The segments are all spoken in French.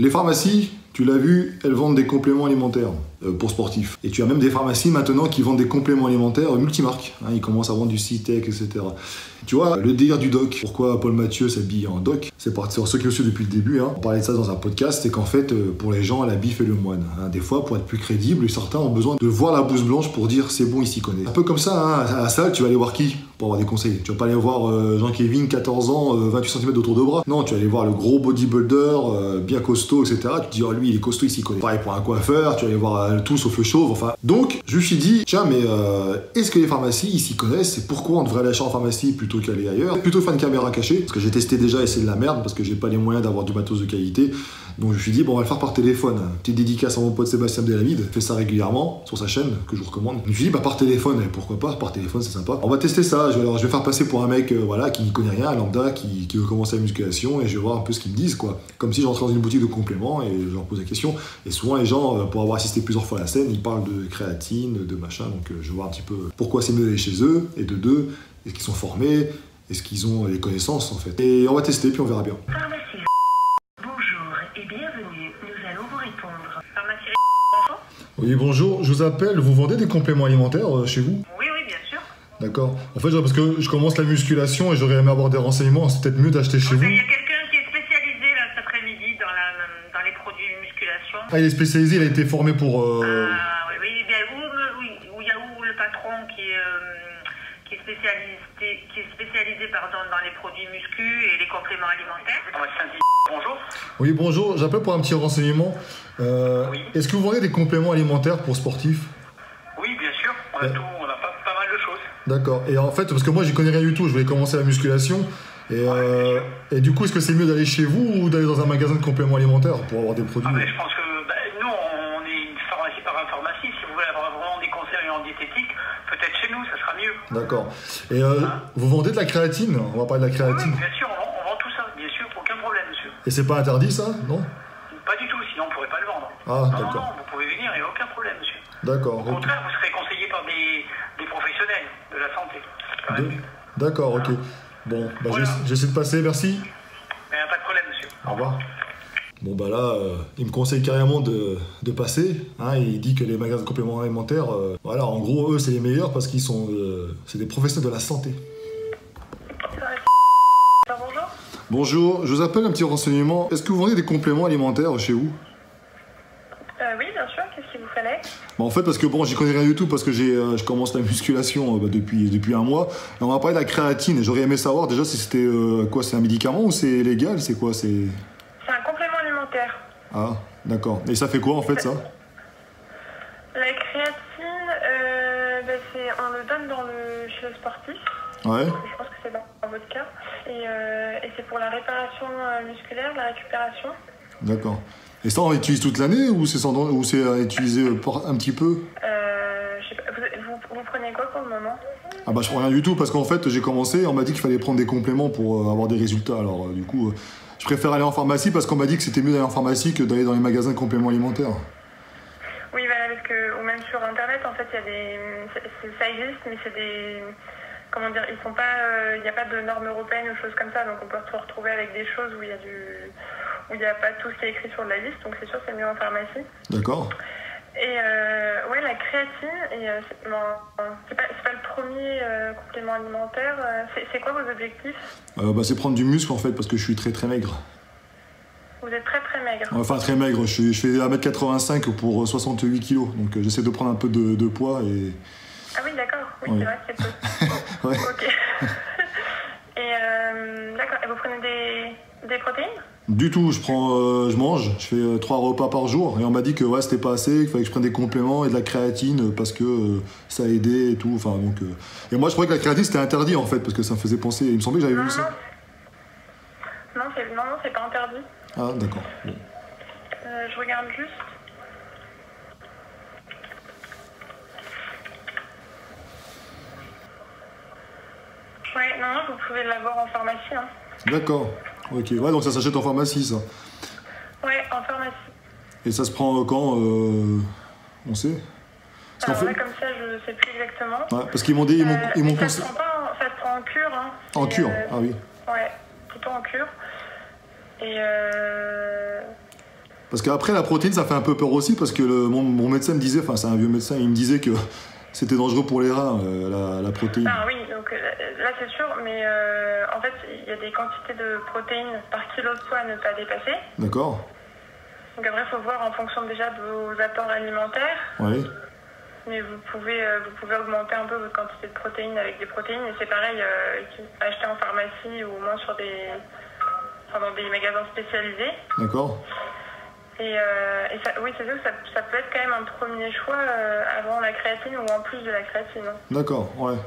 Les pharmacies, tu l'as vu, elles vendent des compléments alimentaires pour sportifs. Et tu as même des pharmacies maintenant qui vendent des compléments alimentaires multimarques. Hein, ils commencent à vendre du C-Tech, etc. Tu vois, le délire du doc. Pourquoi Paul Mathieu s'habille en doc? C'est pour ceux qui le suivent depuis le début. Hein. On parlait de ça dans un podcast. C'est qu'en fait, pour les gens, l'habit fait le moine. Hein. Des fois, pour être plus crédible, certains ont besoin de voir la blouse blanche pour dire c'est bon, il s'y connaît. Un peu comme ça, hein. À la salle, tu vas aller voir qui pour avoir des conseils? Tu vas pas aller voir Jean-Kévin, 14 ans, 28 cm de tour de bras. Non, tu vas aller voir le gros bodybuilder, bien costaud, etc. Tu te dis, oh, lui, il est costaud, il s'y connaît. Pareil pour un coiffeur, tu vas aller voir tout sauf le chauve. Enfin, donc, je me suis dit, tiens, mais est-ce que les pharmacies, ils s'y connaissent? C'est pourquoi on devrait aller acheter en pharmacie plutôt qu'aller ailleurs? Plutôt faire une caméra cachée, parce que j'ai testé déjà et c'est de la merde, parce que j'ai pas les moyens d'avoir du matos de qualité. Donc je me suis dit, bon, on va le faire par téléphone. Petite dédicace à mon pote Sébastien Delamide, fait ça régulièrement sur sa chaîne, que je vous recommande. Je me suis dit, bah par téléphone, pourquoi pas, par téléphone c'est sympa. On va tester ça, je vais faire passer pour un mec voilà, qui connaît rien, lambda, qui veut commencer la musculation, et je vais voir un peu ce qu'ils me disent, quoi. Comme si j'entrais dans une boutique de compléments et je leur pose la question. Et souvent les gens, pour avoir assisté plusieurs fois à la scène, ils parlent de créatine, de machin, donc je vais voir un petit peu pourquoi c'est mieux d'aller chez eux, et de deux, est-ce qu'ils sont formés, est-ce qu'ils ont les connaissances en fait. Et on va tester, puis on verra bien. Pharmacie. Bonjour et bienvenue, nous allons vous répondre. Pharmacie. Bonjour. Oui, bonjour, je vous appelle, vous vendez des compléments alimentaires chez vous? Oui, bien sûr. D'accord. En fait, parce que je commence la musculation et j'aurais aimé avoir des renseignements, c'est peut-être mieux d'acheter chez vous. Il y a quelqu'un qui est spécialisé là, cet après-midi dans les produits de musculation. Ah, il est spécialisé, il a été formé pour... Oui, bien, où il y a où le patron qui est spécialisé dans les produits muscu et les compléments alimentaires. Bonjour. Oui, bonjour, j'appelle pour un petit renseignement. Oui. Est-ce que vous vendez des compléments alimentaires pour sportifs? Oui, bien sûr, on a pas mal de choses. D'accord. Et en fait, parce que moi, j'y connais rien du tout, je voulais commencer la musculation. Et du coup, est-ce que c'est mieux d'aller chez vous ou d'aller dans un magasin de compléments alimentaires pour avoir des produits? Je pense que nous, on est une pharmacie par une pharmacie. Si vous voulez avoir vraiment des conseils en diététique, peut-être chez nous, ça sera mieux. D'accord. Et vous vendez de la créatine? On va parler de la créatine. Oui, bien sûr, on vend tout ça, bien sûr, aucun problème, monsieur. Et c'est pas interdit, ça? Non? Pas du tout, sinon on ne pourrait pas le vendre. Ah, d'accord. Non, vous pouvez venir, il n'y a aucun problème, monsieur. D'accord. Au contraire, vous serez conseillé par des professionnels de la santé. D'accord, ok. Bon, Voilà. j'essaie de passer, merci. Pas de problème, monsieur. Au revoir. Bon bah là, il me conseille carrément de passer. Hein, il dit que les magasins de compléments alimentaires, voilà, en gros, eux, c'est les meilleurs parce qu'ils sont, c'est des professionnels de la santé. Bonjour. Bonjour, je vous appelle un petit renseignement. Est-ce que vous vendez des compléments alimentaires chez vous? Oui, bien sûr, qu'est-ce qu'il vous fallait? Bah en fait, parce que bon, j'y connais rien du tout parce que je commence la musculation depuis un mois. Et on m'a parlé de la créatine. J'aurais aimé savoir déjà si c'était quoi, c'est un médicament ou c'est légal? C'est quoi? C'est un complément alimentaire. Ah, d'accord. Et ça fait quoi en fait ça? La créatine, on le donne chez le sportif. Ouais. Je pense que c'est dans votre cas. Et c'est pour la réparation musculaire, la récupération. D'accord. Et ça, on utilise toute l'année ou c'est utilisé un petit peu? Je sais pas, vous prenez quoi pour le moment? Ah bah je prends rien du tout parce qu'en fait j'ai commencé, on m'a dit qu'il fallait prendre des compléments pour avoir des résultats. Alors du coup, je préfère aller en pharmacie parce qu'on m'a dit que c'était mieux d'aller en pharmacie que d'aller dans les magasins de compléments alimentaires. Oui, voilà, parce que, ou même sur internet, en fait, il y a ça existe, mais c'est des... Comment dire, ils sont pas... Il n'y a pas de normes européennes ou choses comme ça, donc on peut se retrouver avec des choses où il n'y a pas tout ce qui est écrit sur la liste, donc c'est sûr c'est mieux en pharmacie. D'accord. Et ouais, la créatine, c'est pas le premier complément alimentaire. C'est quoi vos objectifs? C'est prendre du muscle en fait, parce que je suis très très maigre. Vous êtes très très maigre. Enfin très maigre, je fais 1m85 pour 68 kg, donc j'essaie de prendre un peu de poids et... Ah oui, d'accord, oui, ouais. C'est vrai que c'est peu. Ouais. Ok. Et d'accord, et vous prenez des protéines? Du tout, je mange, je fais 3 repas par jour et on m'a dit que ouais, c'était pas assez, qu'il fallait que je prenne des compléments et de la créatine parce que ça aidait et tout. Enfin, donc, et moi je croyais que la créatine c'était interdit en fait parce que ça me faisait penser, il me semblait que j'avais vu ça. Non, c'est pas interdit. Ah d'accord. Bon. Je regarde juste. Ouais, non, vous pouvez l'avoir en pharmacie. Hein. D'accord. Ok, ouais, donc ça s'achète en pharmacie, ça. Ouais, en pharmacie. Et ça se prend quand on sait? Alors là, comme ça, je sais plus exactement. Ouais, parce qu'ils m'ont dit, ils m'ont conseillé. Ça se prend en cure. Hein. En cure, ah oui. Ouais, plutôt en cure. Et Parce qu'après, la protéine, ça fait un peu peur aussi, parce que mon médecin me disait, enfin c'est un vieux médecin, il me disait que c'était dangereux pour les reins, la protéine. Ah oui, donc là c'est sûr, mais en fait, il y a des quantités de protéines par kilo de poids à ne pas dépasser. D'accord. Donc après, il faut voir en fonction déjà de vos apports alimentaires. Oui. Mais vous pouvez augmenter un peu votre quantité de protéines avec des protéines. Et c'est pareil, acheter en pharmacie ou au moins dans des magasins spécialisés. D'accord. Et ça, oui, c'est sûr que ça peut être quand même un premier choix avant la créatine ou en plus de la créatine. D'accord, ouais.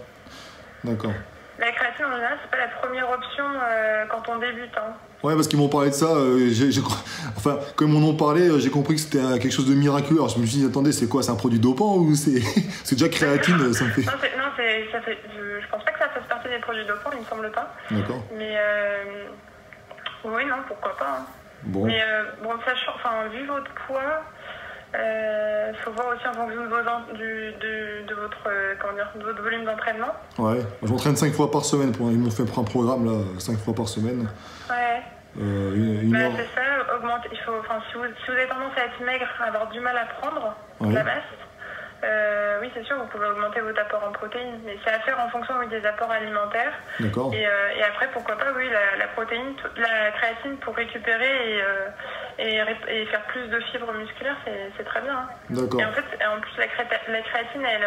D'accord. La créatine, en général, c'est pas la première option quand on débute. Hein. Ouais, parce qu'ils m'ont parlé de ça. Enfin, quand ils m'en ont parlé, j'ai compris que c'était quelque chose de miraculeux. Alors je me suis dit, attendez, c'est quoi? C'est un produit dopant ou c'est déjà créatine, ça me fait. Non, je pense pas que ça fasse partie des produits dopants, il me semble pas. D'accord. Mais oui, non, pourquoi pas. Hein. Bon. Mais vu votre poids, faut voir aussi en fonction de votre volume d'entraînement. Ouais, je m'entraîne 5 fois par semaine. Ils m'ont fait un programme là, 5 fois par semaine. Ouais. Une heure. C'est ça, augmenter. Si vous avez tendance à être maigre, à avoir du mal à prendre de la masse, oui, c'est sûr, vous pouvez augmenter votre apport en protéines, mais c'est à faire en fonction des apports alimentaires. D'accord. Et après, pourquoi pas, oui, la protéine, la créatine pour récupérer et faire plus de fibres musculaires, c'est très bien. Hein. D'accord. Et en fait, en plus, la créatine, elle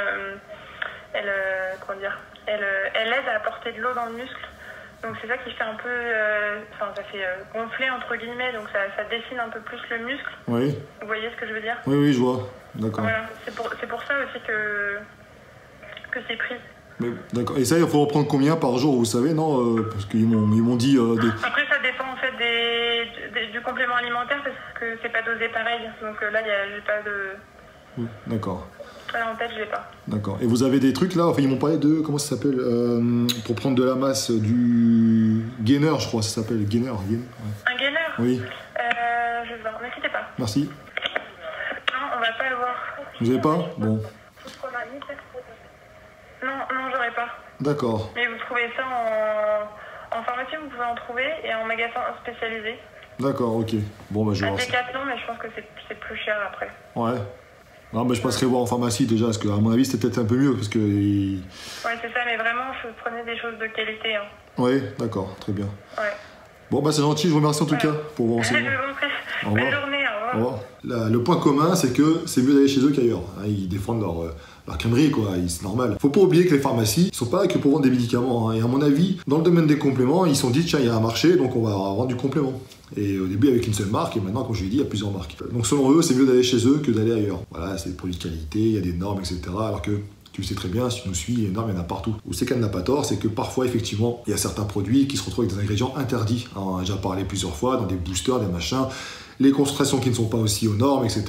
aide à apporter de l'eau dans le muscle. Donc c'est ça qui fait un peu, ça fait gonfler entre guillemets, donc ça dessine un peu plus le muscle. Oui. Vous voyez ce que je veux dire? Oui, je vois. D'accord. Voilà, c'est pour ça aussi que c'est pris. Mais, d'accord. Et ça, il faut en prendre combien par jour, vous savez, non? Parce qu'ils m'ont dit... Après, ça dépend en fait du complément alimentaire parce que c'est pas dosé pareil. Donc là, j'ai pas de... Oui, d'accord. Là, en tête, je l'ai pas. D'accord. Et vous avez des trucs là, enfin ils m'ont parlé de, comment ça s'appelle, pour prendre de la masse, du gainer, je crois, ça s'appelle gainer. Ouais. Un gainer? Oui. Je vais voir, ne quittez pas. Merci. Non, on va pas le voir. Vous avez pas? Bon. Non, j'aurais pas. D'accord. Mais vous trouvez ça en pharmacie, vous pouvez en trouver, et en magasin spécialisé. D'accord, ok. Bon, bah je vais voir ça. Decathlon, mais je pense que c'est plus cher après. Ouais. Non, bah je passerai voir en pharmacie déjà, parce qu'à mon avis c'était peut-être un peu mieux, parce que... Ouais, c'est ça, mais vraiment, prenez des choses de qualité. Hein. Ouais, d'accord, très bien. Ouais. Bon, bah c'est gentil, je vous remercie en tout cas pour vos renseignements. Je vous en prie. Au revoir. Bonne journée, au revoir. Le point commun, c'est que c'est mieux d'aller chez eux qu'ailleurs. Ils défendent leur crèmerie, quoi. C'est normal. Faut pas oublier que les pharmacies sont pas là que pour vendre des médicaments. Et à mon avis, dans le domaine des compléments, ils se sont dit, tiens, il y a un marché, donc on va vendre du complément. Et au début avec une seule marque, et maintenant, comme je l'ai dit, il y a plusieurs marques. Donc selon eux, c'est mieux d'aller chez eux que d'aller ailleurs. Voilà, c'est des produits de qualité, il y a des normes, etc. Alors que tu le sais très bien, si tu nous suis, les normes, il y en a partout. Où c'est qu'elle n'a pas tort, c'est que parfois, effectivement, il y a certains produits qui se retrouvent avec des ingrédients interdits. On a déjà parlé plusieurs fois, dans des boosters, des machins, les concentrations qui ne sont pas aussi aux normes, etc.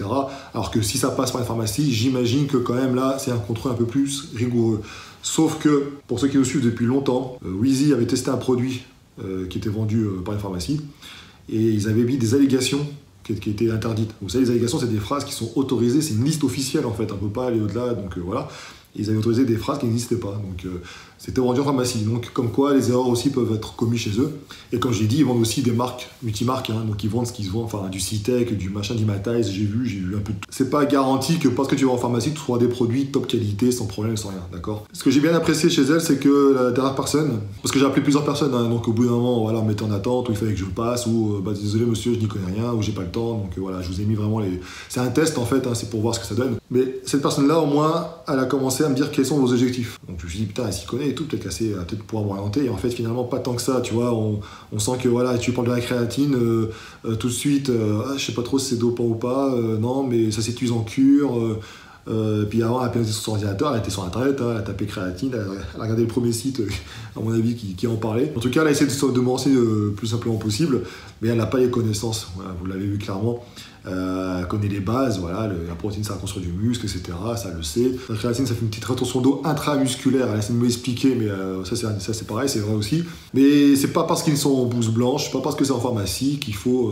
Alors que si ça passe par une pharmacie, j'imagine que quand même là, c'est un contrôle un peu plus rigoureux. Sauf que, pour ceux qui nous suivent depuis longtemps, Wheezy avait testé un produit qui était vendu par une pharmacie, et ils avaient mis des allégations qui étaient interdites. Vous savez, les allégations, c'est des phrases qui sont autorisées, c'est une liste officielle en fait, on ne peut pas aller au-delà, donc voilà. Ils avaient autorisé des phrases qui n'existaient pas, donc c'était vendu en pharmacie. Donc comme quoi, les erreurs aussi peuvent être commises chez eux. Et comme je l'ai dit, ils vendent aussi des marques, multimarques, hein, donc ils vendent ce qu'ils vendent, enfin du Citec, du machin, d'Imatize, j'ai vu un peu de tout. C'est pas garanti que parce que tu vas en pharmacie, tu trouveras des produits top qualité, sans problème, sans rien, d'accord? Ce que j'ai bien apprécié chez elle, c'est que la dernière personne, parce que j'ai appelé plusieurs personnes, hein, donc au bout d'un moment, voilà, on mettait en attente, ou il fallait que je passe, ou bah, désolé monsieur, je n'y connais rien, ou j'ai pas le temps, donc voilà, je vous ai mis vraiment les... C'est un test en fait, hein, c'est pour voir ce que ça donne. Mais cette personne-là, au moins, elle a commencé à me dire quels sont vos objectifs. Donc je me suis dit, putain, elle s'y connaît et tout, peut-être peut-être pouvoir m'orienter. Et en fait, finalement, pas tant que ça, tu vois. On sent que voilà, tu parles de la créatine, tout de suite, je sais pas trop si c'est dopant ou pas, non, mais ça s'utilise en cure. Puis avant, elle a sur son ordinateur, elle était sur internet, hein, elle a tapé créatine, elle a regardé le premier site, à mon avis, qui en parlait. En tout cas, elle a essayé de me renseigner le plus simplement possible, mais elle n'a pas les connaissances, voilà, vous l'avez vu clairement. Elle connaît les bases, voilà, la protéine ça construit du muscle, etc. Ça le sait. La créatine ça fait une petite rétention d'eau intramusculaire. Elle essaie de me l'expliquer, mais ça c'est pareil, c'est vrai aussi. Mais c'est pas parce qu'ils sont en blouse blanche, c'est pas parce que c'est en pharmacie qu'il faut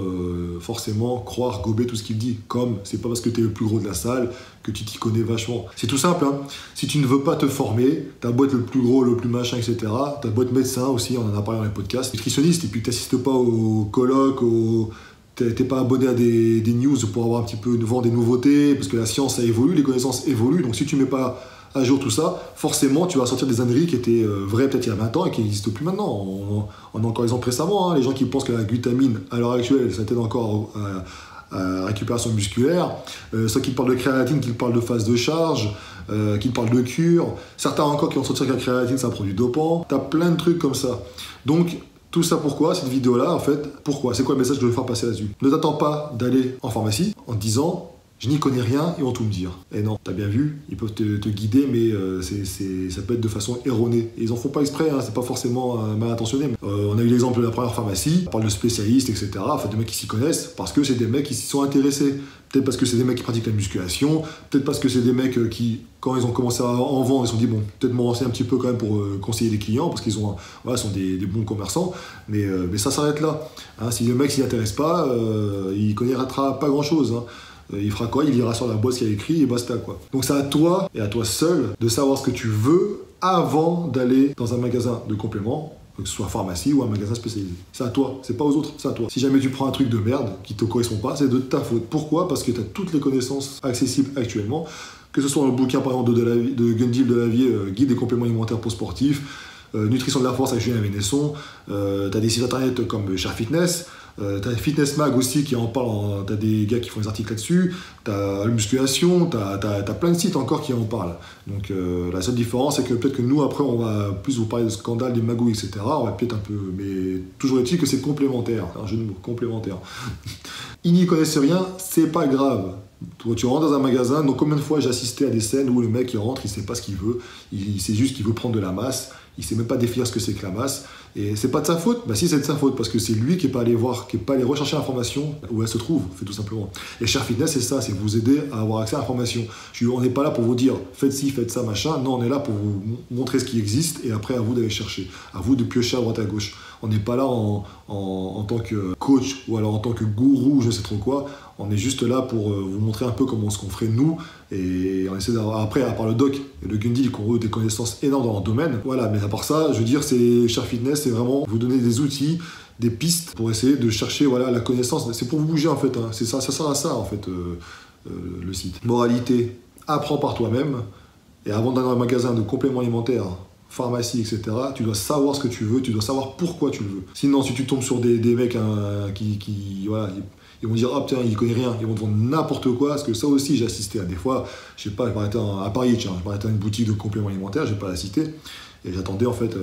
forcément croire, gober tout ce qu'il dit. Comme c'est pas parce que t'es le plus gros de la salle que tu t'y connais vachement. C'est tout simple, hein. Si tu ne veux pas te former, t'as beau être le plus gros, le plus machin, etc. T'as beau être médecin aussi, on en a parlé dans les podcasts, nutritionniste, et puis t'assistes pas aux colloques, t'es pas abonné à des news pour avoir un petit peu voir des nouveautés, parce que la science ça évolue, les connaissances évoluent, donc si tu mets pas à jour tout ça, forcément tu vas sortir des âneries qui étaient vraies peut-être il y a 20 ans et qui n'existent plus maintenant. On a encore exemple récemment, hein, les gens qui pensent que la glutamine à l'heure actuelle ça t'aide encore à récupération musculaire, ceux qui parlent de créatine, qui parlent de phase de charge, qui parlent de cure, certains encore qui vont sortir que la créatine c'est un produit dopant, t'as plein de trucs comme ça. Donc tout ça pourquoi, cette vidéo-là, en fait, pourquoi? C'est quoi le message que je veux faire passer là-dessus? Ne t'attends pas d'aller en pharmacie en te disant « je n'y connais rien, ils vont tout me dire ». Et non, t'as bien vu, ils peuvent te guider, mais ça peut être de façon erronée. Et ils en font pas exprès, hein, c'est pas forcément mal intentionné. On a eu l'exemple de la première pharmacie, on parle de spécialistes, etc., enfin de mecs qui s'y connaissent, parce que c'est des mecs qui s'y sont intéressés. Peut-être parce que c'est des mecs qui pratiquent la musculation, peut-être parce que c'est des mecs qui, quand ils ont commencé à en vendre, ils se sont dit, bon, peut-être me renseigner un petit peu quand même pour conseiller les clients, parce qu'ils sont des bons commerçants, mais ça s'arrête là. Hein, si le mec s'y intéresse pas, il connaîtra pas grand-chose. Hein. Il fera quoi? Il ira sur la boîte qu'il a écrit et basta, quoi. Donc c'est à toi, et à toi seul, de savoir ce que tu veux avant d'aller dans un magasin de compléments, que ce soit pharmacie ou un magasin spécialisé. C'est à toi, c'est pas aux autres, c'est à toi. Si jamais tu prends un truc de merde qui te correspond pas, c'est de ta faute. Pourquoi? Parce que tu as toutes les connaissances accessibles actuellement, que ce soit dans le bouquin par exemple de Gundil Delavier, Guide des compléments alimentaires pour sportifs, Nutrition de la force avec Julien Vénesson, tu as des sites internet comme Cher Fitness, t'as Fitness Mag aussi qui en parle, t'as des gars qui font des articles là-dessus, t'as la musculation, t'as plein de sites encore qui en parlent. Donc la seule différence c'est que peut-être que nous après on va plus vous parler de scandales, des magouilles, etc. On va peut-être un peu, mais toujours est-il que c'est complémentaire, un jeu de mots complémentaire. Ils n'y connaissent rien, c'est pas grave. Tu rentres dans un magasin, donc combien de fois j'ai assisté à des scènes où le mec il rentre, il sait pas ce qu'il veut, il sait juste qu'il veut prendre de la masse, il sait même pas définir ce que c'est que la masse, et c'est pas de sa faute. Bah si, c'est de sa faute, parce que c'est lui qui est pas allé voir, qui est pas allé rechercher l'information où elle se trouve, fait tout simplement. Et Cher Fitness, c'est ça, c'est vous aider à avoir accès à l'information. On n'est pas là pour vous dire faites ci, faites ça, machin. Non, on est là pour vous montrer ce qui existe et après à vous d'aller chercher, à vous de piocher à droite à gauche. On n'est pas là en tant que coach ou alors en tant que gourou, je sais trop quoi. On est juste là pour vous montrer un peu comment ce qu'on ferait nous, et on essaie d'avoir, après, à part le doc et le Gundil qui ont des connaissances énormes dans leur domaine, voilà, mais à part ça, je veux dire, c'est Cher Fitness, c'est vraiment vous donner des outils, des pistes pour essayer de chercher, voilà, la connaissance, c'est pour vous bouger en fait, hein. C'est ça sert à ça en fait, le site. Moralité, apprends par toi-même, et avant d'aller dans un magasin de compléments alimentaires, pharmacie, etc., tu dois savoir ce que tu veux, tu dois savoir pourquoi tu le veux. Sinon, si tu tombes sur des mecs qui voilà, ils vont dire « Ah, putain, il connaît rien », ils vont te vendre n'importe quoi, parce que ça aussi, j'ai assisté à des fois, je sais pas, je m'arrêtais à Paris, tiens, je m'arrêtais à une boutique de compléments alimentaires, je vais pas la citer, et j'attendais en fait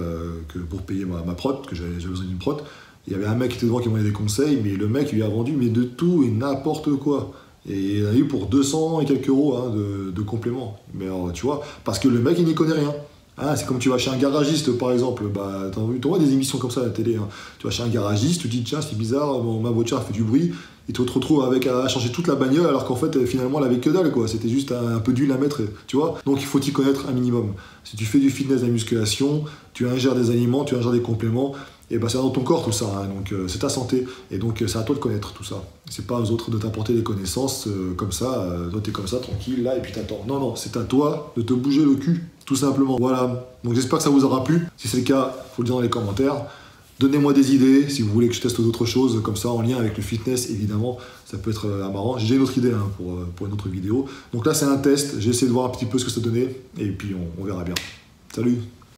que pour payer ma prot, que j'avais besoin d'une prot, il y avait un mec qui était devant qui m'avait des conseils, mais le mec lui a vendu mais de tout et n'importe quoi. Et il a eu pour 200 et quelques euros hein, de compléments. Mais alors, tu vois, parce que le mec, il n'y connaît rien. Ah, c'est comme tu vas chez un garagiste par exemple, bah, tu vois des émissions comme ça à la télé, hein. Tu vas chez un garagiste, tu te dis tiens c'est bizarre, ma voiture a fait du bruit, et tu te retrouves avec à changer toute la bagnole alors qu'en fait finalement elle avait que dalle quoi, c'était juste un peu d'huile à mettre, tu vois. Donc il faut t'y connaître un minimum. Si tu fais du fitness, de la musculation, tu ingères des aliments, tu ingères des compléments, et bah c'est dans ton corps tout ça, hein. Donc c'est ta santé, et donc c'est à toi de connaître tout ça. C'est pas aux autres de t'apporter des connaissances comme ça, toi t'es comme ça tranquille là et puis t'attends. Non non, c'est à toi de te bouger le cul. Tout simplement. Voilà. Donc j'espère que ça vous aura plu. Si c'est le cas, il faut le dire dans les commentaires. Donnez-moi des idées si vous voulez que je teste d'autres choses comme ça en lien avec le fitness, évidemment. Ça peut être marrant. J'ai une autre idée hein, pour une autre vidéo. Donc là, c'est un test. J'ai essayé de voir un petit peu ce que ça donnait et puis on verra bien. Salut!